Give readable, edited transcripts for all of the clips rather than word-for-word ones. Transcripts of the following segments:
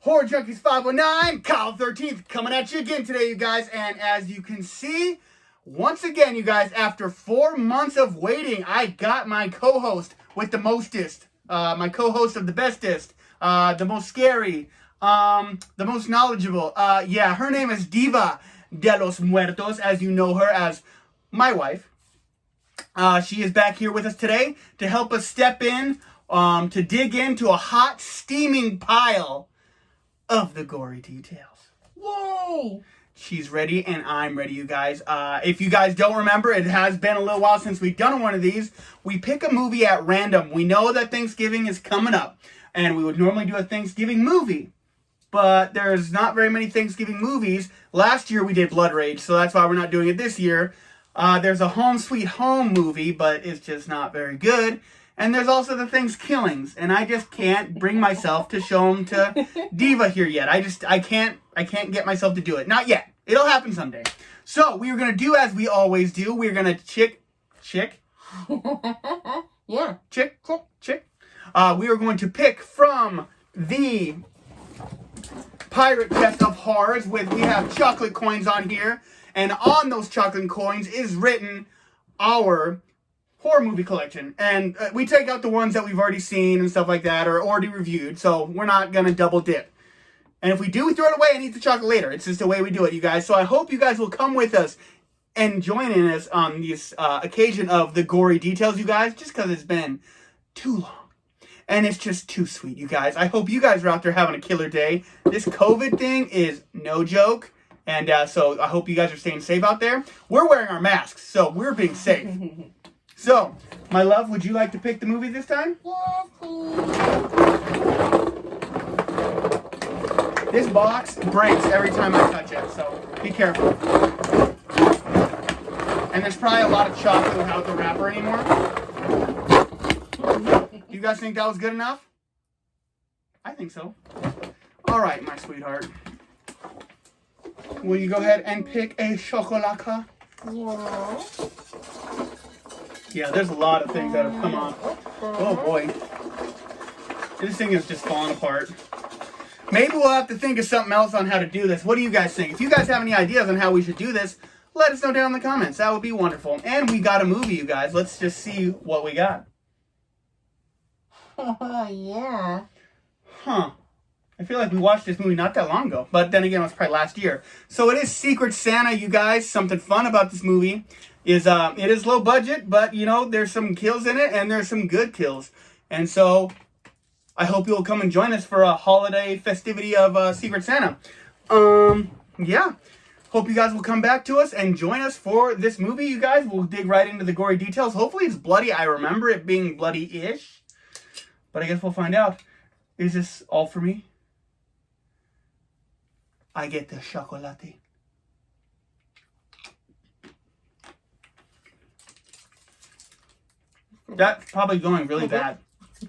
Horror Junkies 519, Kyle 13th, coming at you again today, you guys. And as you can see, once again, you guys, after 4 months of waiting, I got my co-host with the mostest, my co-host of the bestest, the most scary, the most knowledgeable. Yeah, her name is Diva de los Muertos, as you know her as my wife. She is back here with us today to help us step in, to dig into a hot, steaming pile of the gory details. Yay! She's ready and I'm ready, you guys. If you guys don't remember, it has been a little while since we've done one of these. We pick a movie at random. We know that Thanksgiving is coming up, and we would normally do a Thanksgiving movie, but there's not very many Thanksgiving movies. Last year we did Blood Rage, so that's why we're not doing it this year. There's a Home Sweet Home movie, but it's just not very good. And there's also the Thanksgivings, and I just can't bring myself to show them to Diva here yet. I can't get myself to do it. Not yet. It'll happen someday. So we are gonna do as we always do. We're gonna chick. Yeah. Chick. We are going to pick from the pirate chest of horrors. We have chocolate coins on here, and on those chocolate coins is written our horror movie collection, and we take out the ones that we've already seen and stuff like that, or already reviewed, so we're not gonna double dip. And if we do, we throw it away and eat the chocolate later. It's just the way we do it, you guys. So I hope you guys will come with us and join in us on this occasion of the gory details, you guys, just because it's been too long. And it's just too sweet, you guys. I hope you guys are out there having a killer day. This COVID thing is no joke. And so I hope you guys are staying safe out there. We're wearing our masks, so we're being safe. So, my love, would you like to pick the movie this time? Yes, please. This box breaks every time I touch it, so be careful. And there's probably a lot of chocolate without the wrapper anymore. You guys think that was good enough? I think so. All right, my sweetheart. Will you go ahead and pick a chocolate? Yeah. Yeah, there's a lot of things that have come on. Oh boy. This thing is just falling apart. Maybe we'll have to think of something else on how to do this. What do you guys think? If you guys have any ideas on how we should do this, let us know down in the comments. That would be wonderful. And we got a movie, you guys. Let's just see what we got. Oh, yeah. Huh. I feel like we watched this movie not that long ago. But then again, it was probably last year. So it is Secret Santa, you guys. Something fun about this movie is it is low budget, but you know, there's some kills in it and there's some good kills. And so I hope you'll come and join us for a holiday festivity of Secret Santa. Yeah. Hope you guys will come back to us and join us for this movie, you guys. We'll dig right into the gory details. Hopefully it's bloody. I remember it being bloody-ish. But I guess we'll find out. Is this all for me? I get the chocolate. That's probably going really bad.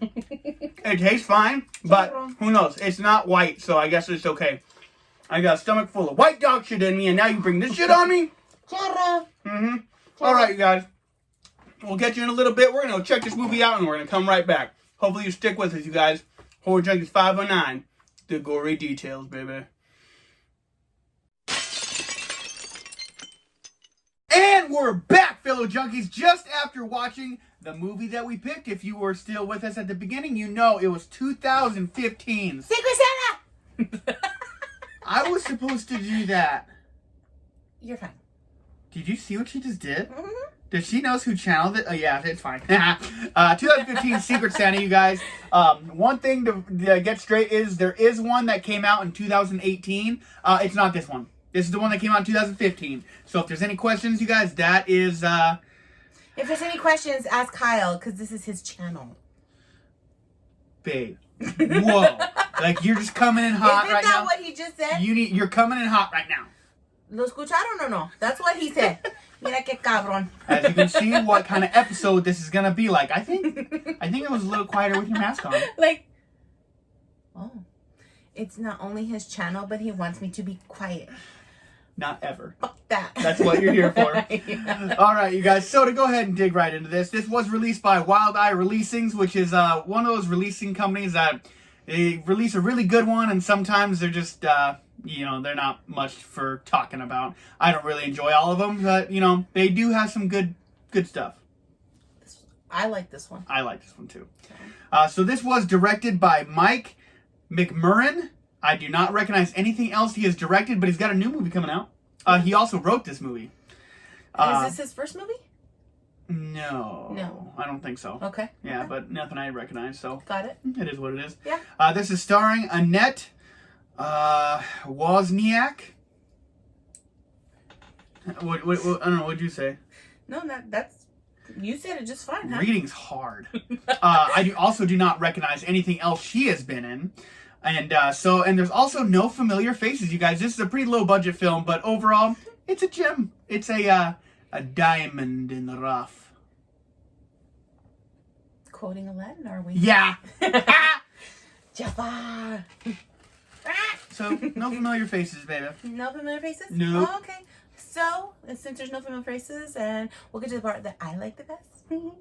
It tastes fine, but who knows? It's not white, so I guess it's okay. I got a stomach full of white dog shit in me, and now you bring this shit on me? Mm-hmm. All right, you guys. We'll get you in a little bit. We're going to check this movie out, and we're going to come right back. Hopefully you stick with us, you guys. Horror Junkies 519. The gory details, baby. And we're back, fellow junkies, just after watching the movie that we picked. If you were still with us at the beginning, you know it was 2015. Secret Santa! I was supposed to do that. You're fine. Did you see what she just did? Mm-hmm. Does she knows who channeled it? Oh, yeah, it's fine. 2015 Secret Santa, you guys. One thing to get straight is there is one that came out in 2018. It's not this one. This is the one that came out in 2015. So if there's any questions, you guys, that is... If there's any questions, ask Kyle, because this is his channel. Babe. Whoa. Like, you're just coming in hot right now. Isn't that what he just said? You're coming in hot right now. ¿Lo escucharon o no? That's what he said. Mira que cabrón. As you can see what kind of episode this is going to be like. I think it was a little quieter with your mask on. Like, oh. It's not only his channel, but he wants me to be quiet. Not ever. Fuck that. That's what you're here for. Yeah. All right, you guys. So to go ahead and dig right into this, this was released by Wild Eye Releasings, which is one of those releasing companies that they release a really good one, and sometimes they're just, they're not much for talking about. I don't really enjoy all of them, but, they do have some good stuff. I like this one. I like this one, too. So this was directed by Mike McMurrin. I do not recognize anything else he has directed, but he's got a new movie coming out. He also wrote this movie. Is this his first movie? No, I don't think so. Okay. Yeah, okay. but nothing I recognize, so Got it. it is what it is. Yeah. This is starring Annette Wozniak. What I don't know. What'd you say? No, that's you said it just fine. Huh? Reading's hard. I also do not recognize anything else she has been in. And and there's also no familiar faces, you guys. This is a pretty low budget film, but overall, it's a gem. It's a diamond in the rough. Quoting Aladdin, are we? Yeah. Jafar. So no familiar faces, baby. No familiar faces? No. Oh, okay. So, since there's no familiar faces, and we'll get to the part that I like the best. We're doing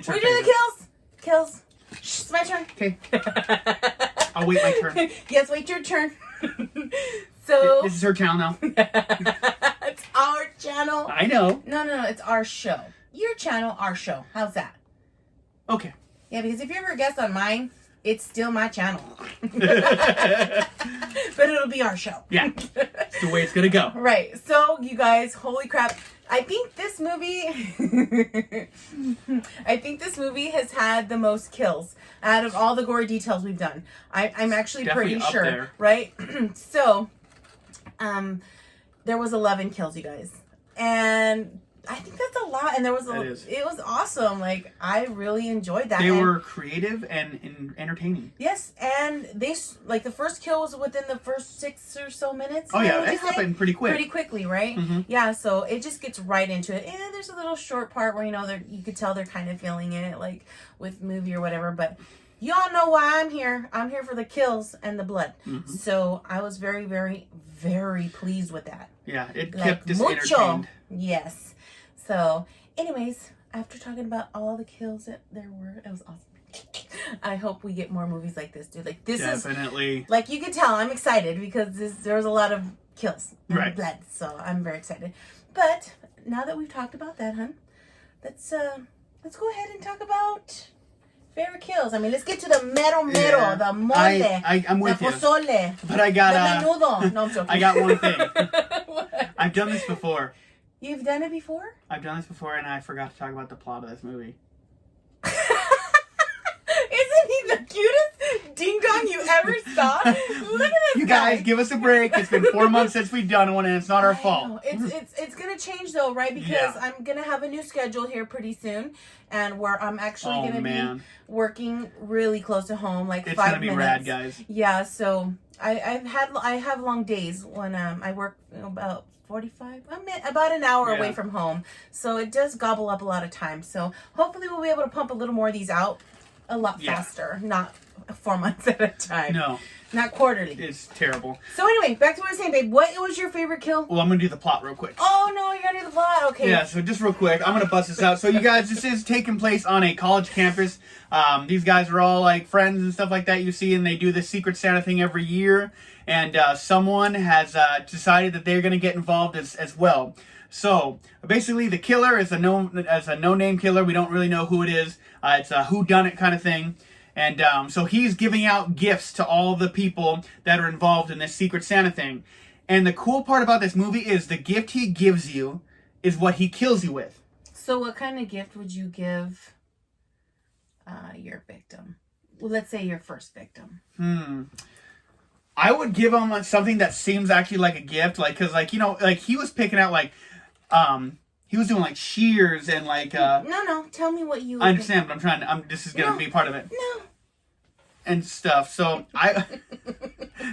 the kills. Kills. Shh, it's my turn. Okay. I'll wait my turn. Yes, wait your turn. So this is her channel now. it's our channel. I know. No, it's our show. Your channel, our show. How's that? Okay. Yeah, because if you're ever a guest on mine, it's still my channel. But it'll be our show. Yeah. It's the way it's gonna go. Right. So, you guys, holy crap. I think this movie has had the most kills out of all the gory details we've done. I'm actually Definitely pretty up sure. there. Right? So, there was 11 kills, you guys. And I think that's a lot. And it was awesome. Like, I really enjoyed that. They were creative and entertaining. Yes, and the first kill was within the first 6 or so minutes. Oh yeah, it happened pretty quick. Pretty quickly, right? Mm-hmm. Yeah, so it just gets right into it. And there's a little short part where you could tell they're kind of feeling it, like with movie or whatever. But y'all know why I'm here. I'm here for the kills and the blood. Mm-hmm. So I was very, very, very pleased with that. Yeah, it kept us entertained. Yes. So, anyways, after talking about all the kills that there were, it was awesome. I hope we get more movies like this, dude. Like, this Definitely. is, like, you can tell I'm excited because there was a lot of kills and blood. So, I'm very excited. But, now that we've talked about that, hun, let's go ahead and talk about favorite kills. I mean, let's get to the mero, the mole, I'm with the you. pozole, but I got the menudo. No, I'm joking. I got one thing. I've done this before. You've done it before? I've done this before, and I forgot to talk about the plot of this movie. Isn't he the cutest ding dong you ever saw? Look at this You guys, give us a break. It's been 4 months since we've done one, and it's not our fault. It's gonna change though, right? Because I'm gonna have a new schedule here pretty soon, and where I'm actually gonna be working really close to home, like it's 5 minutes. It's gonna be rad, guys. Yeah, so I have long days when I work about about an hour away from home. So it does gobble up a lot of time. So hopefully we'll be able to pump a little more of these out a lot faster. Not 4 months at a time. No. Not quarterly. It's terrible. So anyway, back to what I was saying, babe. What was your favorite kill? Well, I'm going to do the plot real quick. Oh, no, you're going to do the plot? Okay. Yeah, so just real quick, I'm going to bust this out. So you guys, this is taking place on a college campus. These guys are all like friends and stuff like that you see, and they do this Secret Santa thing every year. And someone has decided that they're going to get involved as well. So basically, the killer is a no-name killer. We don't really know who it is. It's a whodunit kind of thing. And so he's giving out gifts to all the people that are involved in this Secret Santa thing. And the cool part about this movie is the gift he gives you is what he kills you with. So what kind of gift would you give your victim? Well, let's say your first victim. I would give him something that seems actually like a gift, like, cause like, you know, like he was picking out like, he was doing like shears and like. No. Tell me what you. I understand, but this is gonna be part of it. No. And stuff. So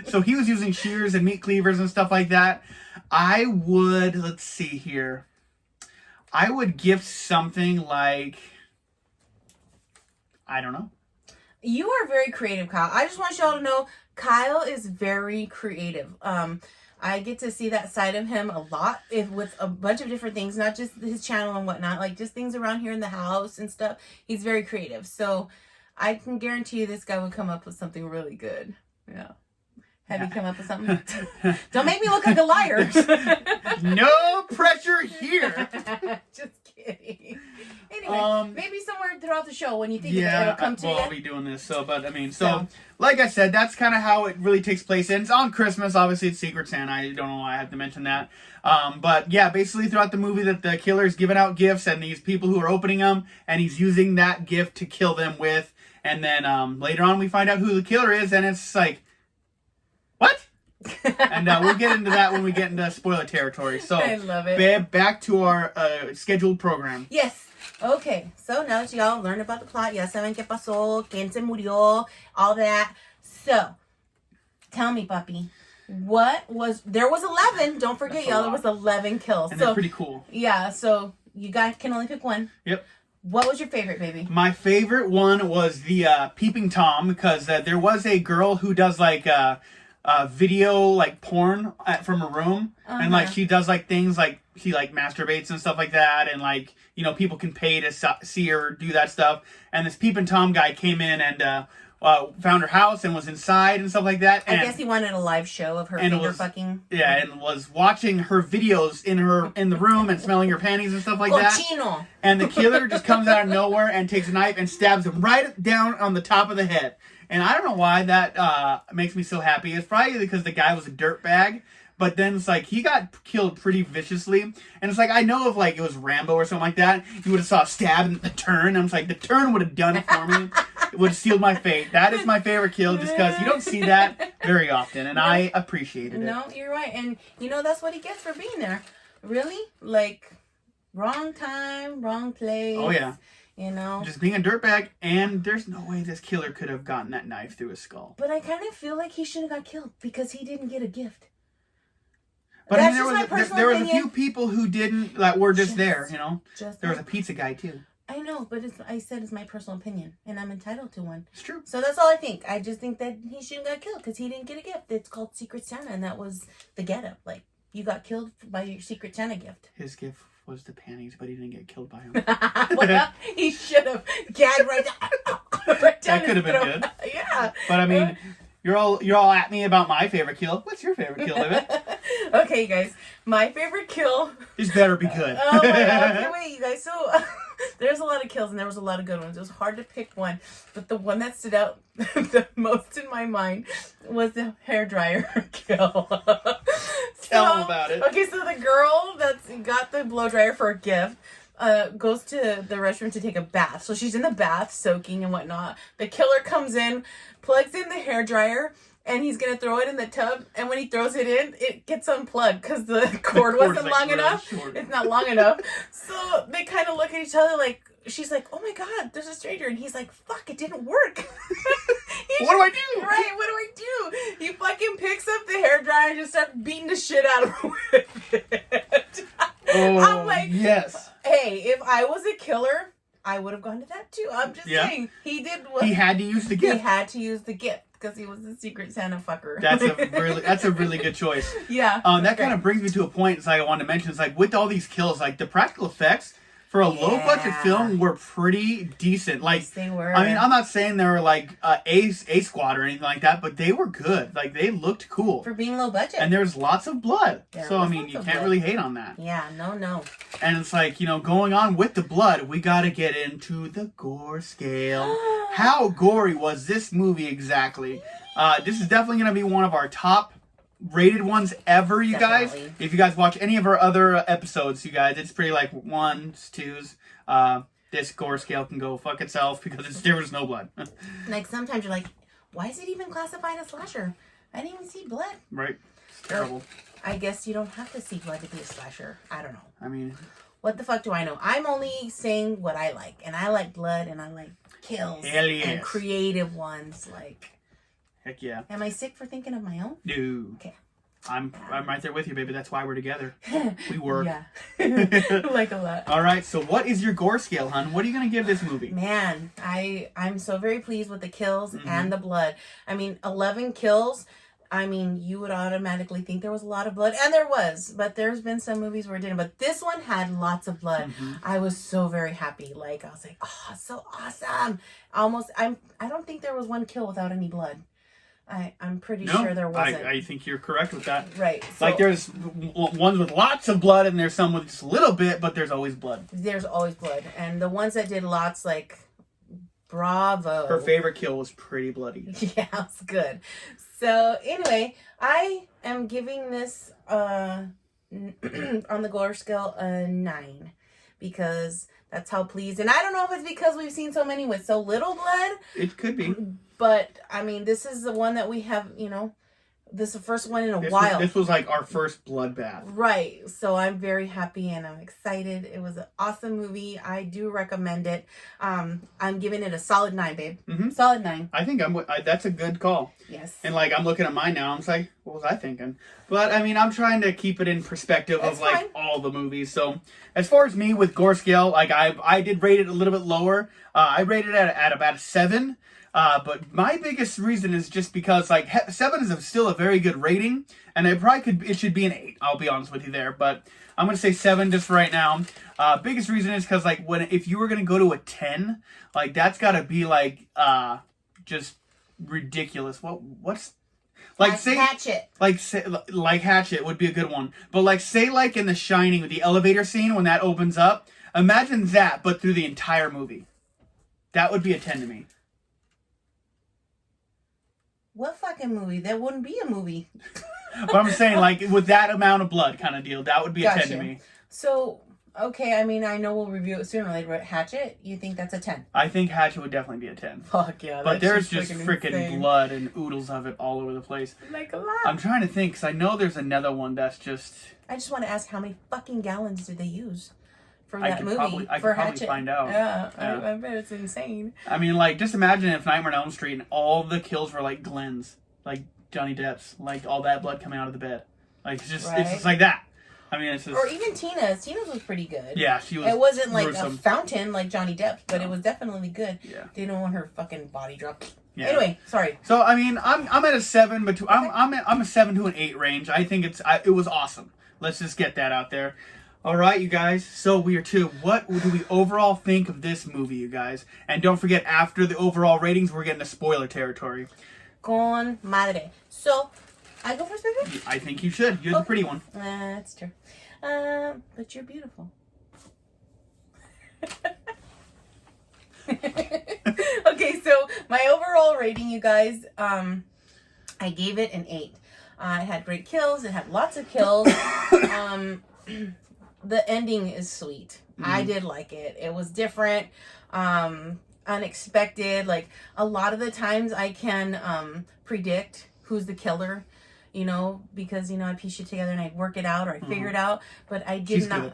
so he was using shears and meat cleavers and stuff like that. I would, let's see here. I would gift something like, I don't know. You are very creative, Kyle. I just want y'all to know Kyle is very creative. I get to see that side of him a lot with a bunch of different things, not just his channel and whatnot, like just things around here in the house and stuff. He's very creative. So I can guarantee you this guy would come up with something really good. Yeah. Have you come up with something? Don't make me look like a liar. No pressure here. Just kidding. Anyway, maybe somewhere throughout the show when you think of it, it'll come to you. I'll be doing this. So, like I said, that's kind of how it really takes place. And it's on Christmas. Obviously, it's Secret Santa. I don't know why I had to mention that. But yeah, basically throughout the movie that the killer is giving out gifts and these people who are opening them, and he's using that gift to kill them with. And then later on we find out who the killer is, and it's like, what? And we'll get into that when we get into spoiler territory. So, I love it. Babe, back to our scheduled program. Yes. Okay. So now that y'all learned about the plot, ya saben qué pasó, quién se murió, all that. So, tell me, papi, there was 11. Don't forget, y'all, there was 11 kills. And they're pretty cool. Yeah. So you guys can only pick one. Yep. What was your favorite, baby? My favorite one was the Peeping Tom, because there was a girl who does like video like porn from a room, and like she does like things like she like masturbates and stuff like that, and like, you know, people can pay to see her do that stuff. And this Peeping Tom guy came in and found her house and was inside and stuff like that. And I guess he wanted a live show of her finger fucking. Yeah, and was watching her videos in the room and smelling her panties and stuff like Cochino. that. And the killer just comes out of nowhere and takes a knife and stabs him right down on the top of the head. And I don't know why that makes me so happy. It's probably because the guy was a dirtbag. But then it's like, he got killed pretty viciously. And it's like, I know if like it was Rambo or something like that, you would have saw a stab and the turn. And it's like, the turn would have done it for me. It would have sealed my fate. That is my favorite kill, just because you don't see that very often. And I appreciated it. No, you're right. And you know, that's what he gets for being there. Really? Like, wrong time, wrong place. Oh, yeah. You know? Just being a dirtbag, and there's no way this killer could have gotten that knife through his skull. But I kind of feel like he shouldn't have got killed because he didn't get a gift. But that's I mean, there was a few people who didn't, that were just there, you know? There was a pizza guy, too. I know, but I said it's my personal opinion, and I'm entitled to one. It's true. So that's all I think. I just think that he shouldn't got killed because he didn't get a gift. It's called Secret Santa, and that was the getup. Like, you got killed by your Secret Santa gift. His gift was the panties, but he didn't get killed by them. Well, he should have gagged right down That could have been good. Yeah. But I mean, you're all at me about my favorite kill. What's your favorite kill, David? Okay, guys. My favorite kill. This better be good. Oh my god. Okay, wait, you guys. So there's a lot of kills and there was a lot of good ones. It was hard to pick one, but the one that stood out the most in my mind was the hairdryer kill. Tell them about it. Okay, so the girl that's got the blow dryer for a gift goes to the restroom to take a bath. So she's in the bath, soaking and whatnot. The killer comes in, plugs in the hairdryer, and he's going to throw it in the tub. And when he throws it in, it gets unplugged because the cord wasn't long enough. Short. It's not long enough. So they kind of look at each other like, she's like, oh my God, there's a stranger. And he's like, fuck, it didn't work. What do I do? Right, what do I do? He fucking picks up the hairdryer and just starts beating the shit out of her with it. Oh, I'm like, yes. Hey, if I was a killer, I would have gone to that too. I'm just saying. He did what he had to use the gift. He had to use the gift because he was the Secret Santa fucker. That's a really good choice. Yeah. That kind of brings me to a point. It's like I wanted to mention. It's like with all these kills, like the practical effects for a low budget film were pretty decent. Like, yes, they were. I mean, I'm not saying they were like A Squad or anything like that, but they were good. Like, they looked cool for being low budget. And there's lots of blood, so I mean, you can't really hate on that. Yeah, no. And it's like, you know, going on with the blood, we got to get into the gore scale. How gory was this movie exactly? This is definitely going to be one of our top rated ones ever, you guys. If you guys watch any of our other episodes, you guys, it's pretty like 1s, 2s. This gore scale can go fuck itself because there was no blood. Like, sometimes you're like, why is it even classified as slasher? I didn't even see blood. Right. It's terrible. I guess you don't have to see blood to be a slasher. I don't know. I mean, what the fuck do I know? I'm only saying what I like. And I like blood and I like kills. Hell yes. And creative ones. Like, heck yeah. am I sick for thinking of my own? No. Okay. I'm right there with you, baby. That's why we're together. We work. Yeah. Like a lot. All right. So what is your gore scale, hon? What are you going to give this movie? Man, I'm so very pleased with the kills and the blood. I mean, 11 kills. I mean, you would automatically think there was a lot of blood, and there was, but there's been some movies where it didn't. But this one had lots of blood. Mm-hmm. I was so very happy. Like, I was like, oh, it's so awesome. I don't think there was one kill without any blood. I'm pretty sure there wasn't. I think you're correct with that. Right. So, like there's ones with lots of blood and there's some with just a little bit, but there's always blood. There's always blood. And the ones that did lots, like, bravo. Her favorite kill was pretty bloody. Yeah, it was good. So anyway, I am giving this on the Gory scale a 9 because that's how pleased. And I don't know if it's because we've seen so many with so little blood. It could be. But, I mean, this is the one that we have, this is the first one in a while. This was like our first bloodbath. Right. So I'm very happy and I'm excited. It was an awesome movie. I do recommend it. I'm giving it a solid 9, babe. Mm-hmm. Solid 9. I think that's a good call. Yes. And like I'm looking at mine now, I'm just like, what was I thinking? But I mean, I'm trying to keep it in perspective That's of like fine. all the movies. So as far as me with Gore scale, like I did rate it a little bit lower. I rated it at about a 7. But my biggest reason is just because like 7 is still a very good rating, and it should be an 8. I'll be honest with you there, but I'm gonna say 7 just right now. Biggest reason is because like if you were gonna go to a 10, like that's gotta be like just ridiculous. What's like say Hatchet. like Hatchet would be a good one, but like say like in The Shining with the elevator scene when that opens up, imagine that but through the entire movie. That would be a 10 to me. What fucking movie? That wouldn't be a movie. But I'm saying, like, with that amount of blood kind of deal, that would be a 10 to me. So, okay, I mean, I know we'll review it sooner or later, but Hatchet, you think that's a 10? I think Hatchet would definitely be a 10. Fuck yeah. But there's just freaking blood and oodles of it all over the place. Like a lot. I'm trying to think, because I know there's another one that's just... I just want to ask how many fucking gallons did they use for that movie? I could probably find out. Yeah. Yeah. I bet it's insane. I mean, like, just imagine if Nightmare on Elm Street and all the kills were like Glenn's, like Johnny Depp's, like all that blood coming out of the bed. Like, it's just like that. I mean, it's just... Or even Tina's. Tina's was pretty good. Yeah, she was. It wasn't like gruesome. a fountain like Johnny Depp's, but it was definitely good. Yeah. They didn't want her fucking body dropped. Yeah. Anyway, sorry. So I mean, I'm at a 7, but I'm a 7 to an 8 range. I think it was awesome. Let's just get that out there. All right, you guys. So we are to what do we overall think of this movie, you guys? And don't forget, after the overall ratings, we're getting to spoiler territory. Con madre. So, I go first, baby? I think you should. You're the pretty one. That's true. But you're beautiful. Okay, so my overall rating, you guys, I gave it an 8. It had great kills. It had lots of kills. The ending is sweet. Mm-hmm. I did like it. It was different, unexpected. Like, a lot of the times I can predict who's the killer, because, I piece it together and I work it out or I figure it out. But I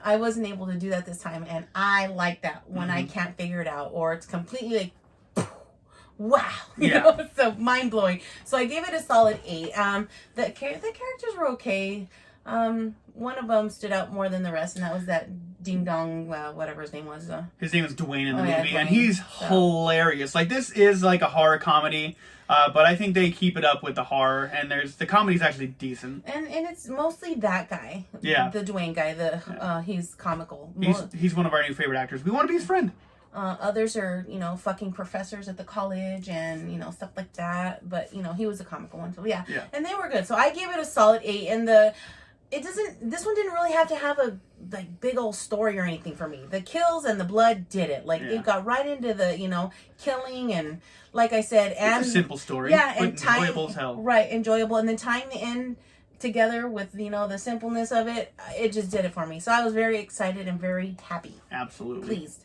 I wasn't able to do that this time. And I like that when I can't figure it out or it's completely like, wow, so mind blowing. So I gave it a solid 8. The characters were okay. One of them stood out more than the rest, and that was that Ding Dong, whatever his name was. His name was Dwayne in the movie, and he's hilarious. Like, this is like a horror comedy, but I think they keep it up with the horror, and the comedy's actually decent. And it's mostly that guy, the Dwayne guy. He's comical. He's one of our new favorite actors. We want to be his friend. Others are, fucking professors at the college and, stuff like that. But, he was a comical one. So, yeah. And they were good. So, I gave it a solid 8. And this one didn't really have to have a, big old story or anything for me. The kills and the blood did it. It got right into the, killing and, like I said. And it's a simple story. Yeah. But And enjoyable as hell. Right. Enjoyable. And then tying the end together with, the simpleness of it, it just did it for me. So, I was very excited and very happy. Absolutely. Pleased.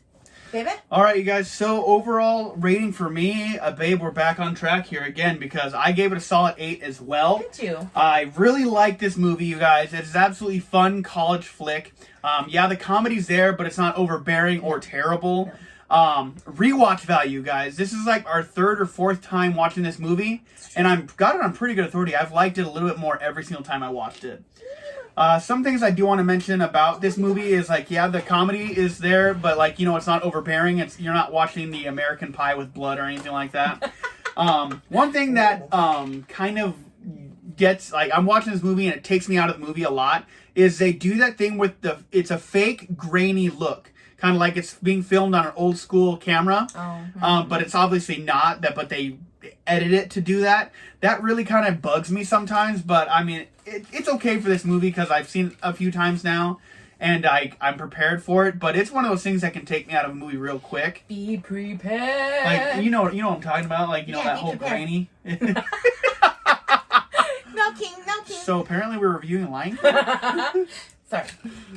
David? All right, you guys. So overall rating for me, babe, we're back on track here again because I gave it a solid 8 as well. Did you? I really like this movie, you guys. It's absolutely fun college flick. The comedy's there, but it's not overbearing or terrible. Rewatch value, guys. This is like our 3rd or 4th time watching this movie, and I've got it on pretty good authority. I've liked it a little bit more every single time I watched it. Some things I do want to mention about this movie is the comedy is there, but it's not overbearing. You're not watching the American Pie with blood or anything like that. One thing that kind of gets, like, I'm watching this movie and it takes me out of the movie a lot, is they do that thing with it's a fake grainy look. Kind of like it's being filmed on an old school camera. But it's obviously not that, but they edit it to do that. That really kind of bugs me sometimes, but I mean, it's okay for this movie because I've seen it a few times now. And I'm prepared for it, but it's one of those things that can take me out of a movie real quick. Be prepared. Like, you know what I'm talking about? Like, you know, that whole grainy. No king. So apparently we're reviewing Lion King? Sorry.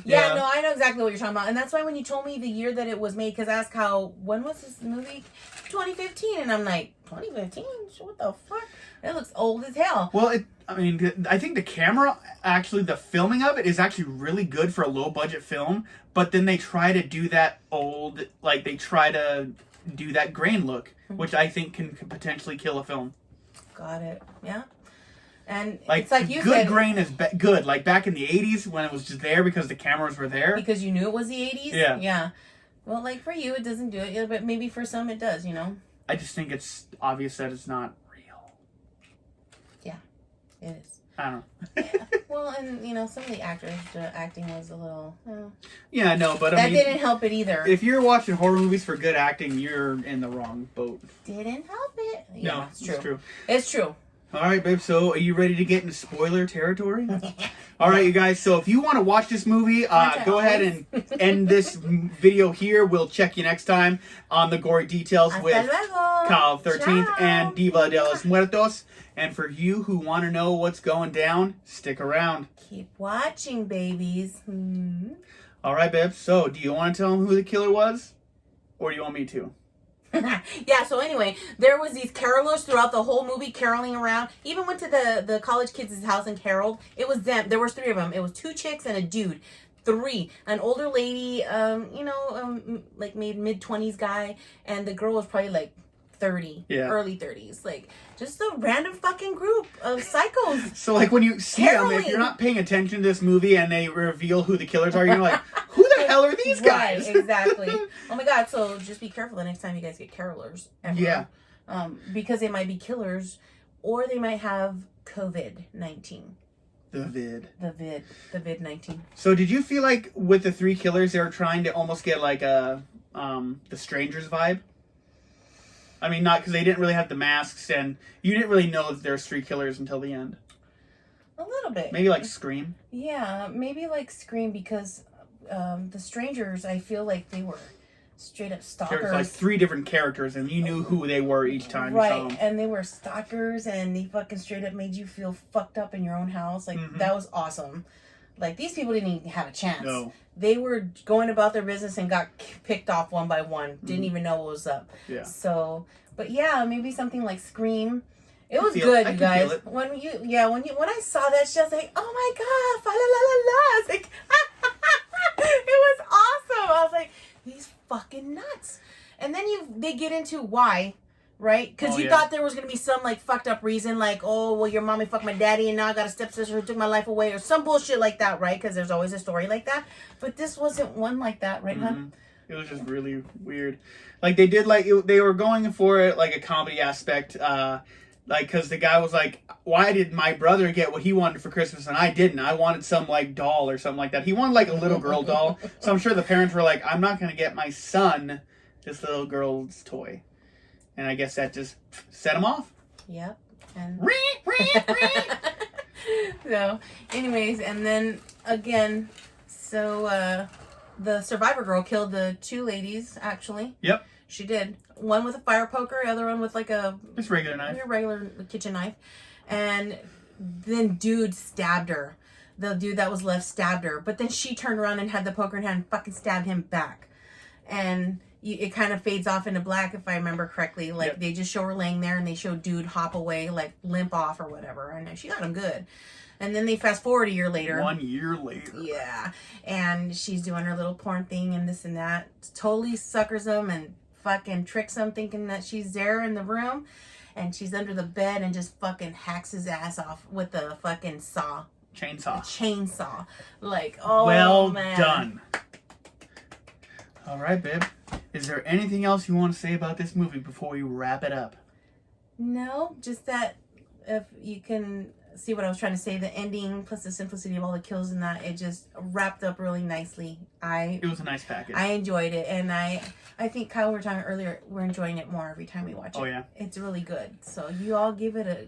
Yeah, no, I know exactly what you're talking about. And that's why when you told me the year that it was made, because I asked when was this movie? 2015. And I'm like, 2015? What the fuck? It looks old as hell. Well, I think the camera, actually, the filming of it is actually really good for a low-budget film. But then they try to do that they try to do that grain look, which I think can potentially kill a film. Got it. Yeah. And like, it's like you good said, grain is good. Like back in the 80s when it was just there because the cameras were there. Because you knew it was the 80s? Yeah. Yeah. Well, like for you, it doesn't do it, but maybe for some it does, I just think it's obvious that it's not real. Yeah, it is. I don't know. Yeah. Well, and, some of the acting was a little... Yeah, no, but that didn't help it either. If you're watching horror movies for good acting, you're in the wrong boat. Didn't help it. Yeah, No, it's true. It's true. It's true. All right, babe. So, are you ready to get into spoiler territory? All right, you guys. So, if you want to watch this movie, go ahead and end this video here. We'll check you next time on the Gory Details with Kyle 13th and Diva de los Muertos. And for you who want to know what's going down, stick around. Keep watching, babies. All right, babe. So, do you want to tell them who the killer was? Or do you want me to? Yeah, so anyway, there was these carolers throughout the whole movie caroling around. Even went to the college kids' house and caroled. It was them. There was 3 of them. It was 2 chicks and a dude. 3. An older lady, like mid-20s guy, and the girl was probably like 30, early 30s. Like, just a random fucking group of psychos. So, like, when you see them, if you're not paying attention to this movie and they reveal who the killers are, you're like, who the hell are these guys? Right, exactly. Oh my god, so just be careful the next time you guys get carolers. Ever. Yeah. Because they might be killers, or they might have COVID-19. The vid-19. So did you feel like with the 3 killers, they were trying to almost get like a the Strangers vibe? I mean, not because they didn't really have the masks, and you didn't really know that there's 3 killers until the end. A little bit. Maybe like Scream? Yeah, maybe like Scream, because the Strangers, I feel like they were straight up stalkers. There's like 3 different characters, and you knew who they were each time right, you saw them. And they were stalkers, and they fucking straight up made you feel fucked up in your own house. Like, that was awesome. Like, these people didn't even have a chance. No. They were going about their business and got picked off one by one. Didn't even know what was up. Yeah. So, but yeah, maybe something like Scream. It was good, you guys. When I saw that shit, I was like, oh my god, fa la la la la. I was like, it was awesome. I was like, these fucking nuts. And then they get into why. Right? Because you thought there was going to be some, like, fucked up reason, like, oh, well, your mommy fucked my daddy, and now I got a stepsister who took my life away, or some bullshit like that, right? Because there's always a story like that. But this wasn't one like that, right, hon? It was just really weird. Like, they did, like, they were going for it, like, a comedy aspect, like, because the guy was like, why did my brother get what he wanted for Christmas and I didn't? I wanted some, like, doll or something like that. He wanted, like, a little girl doll. So I'm sure the parents were like, I'm not going to get my son this little girl's toy. And I guess that just set him off. Yep. And so, anyways, and then again, so the survivor girl killed the 2 ladies, actually. Yep. She did. One with a fire poker, the other one with like just regular knife. Regular kitchen knife. And then dude stabbed her. The dude that was left stabbed her. But then she turned around and had the poker in hand and fucking stabbed him back. And it kind of fades off into black, if I remember correctly. Like, they just show her laying there, and they show dude hop away, like, limp off or whatever. And she got him good. And then they fast forward a year later. 1 year later. Yeah. And she's doing her little porn thing and this and that. Totally suckers him and fucking tricks him, thinking that she's there in the room. And she's under the bed and just fucking hacks his ass off with a fucking saw. Chainsaw. Like, oh, well man. done. All right, babe. Is there anything else you want to say about this movie before we wrap it up? No, just that if you can see what I was trying to say. The ending plus the simplicity of all the kills and that, it just wrapped up really nicely. It was a nice package. I enjoyed it, and I think Kyle, we were talking earlier, we're enjoying it more every time we watch it. Oh yeah, it's really good. So you all give it a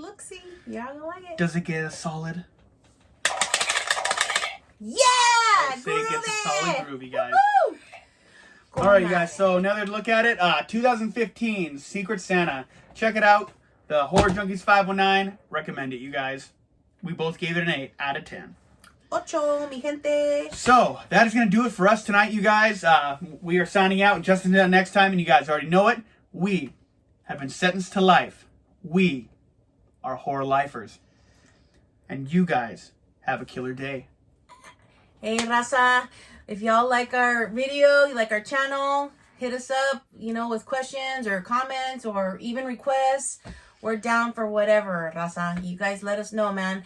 look. See, y'all gonna like it. Does it get a solid? Yeah, I'd say it gets a solid groovy, guys. Woo-hoo! All right, you guys. So another look at it. 2015 Secret Santa. Check it out. The Horror Junkies 519. Recommend it, you guys. We both gave it an 8 out of 10. Ocho, mi gente. So that is going to do it for us tonight, you guys. We are signing out just until next time, and you guys already know it. We have been sentenced to life. We are horror lifers. And you guys have a killer day. Hey, Raza. If y'all like our video, you like our channel, hit us up, with questions or comments or even requests. We're down for whatever, Raza. You guys let us know, man.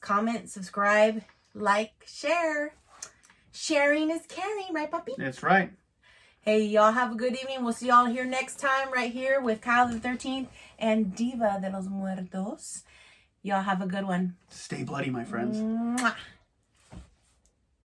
Comment, subscribe, like, share. Sharing is caring, right, puppy? That's right. Hey, y'all have a good evening. We'll see y'all here next time right here with Kyle the 13th and Diva de los Muertos. Y'all have a good one. Stay bloody, my friends. Mwah.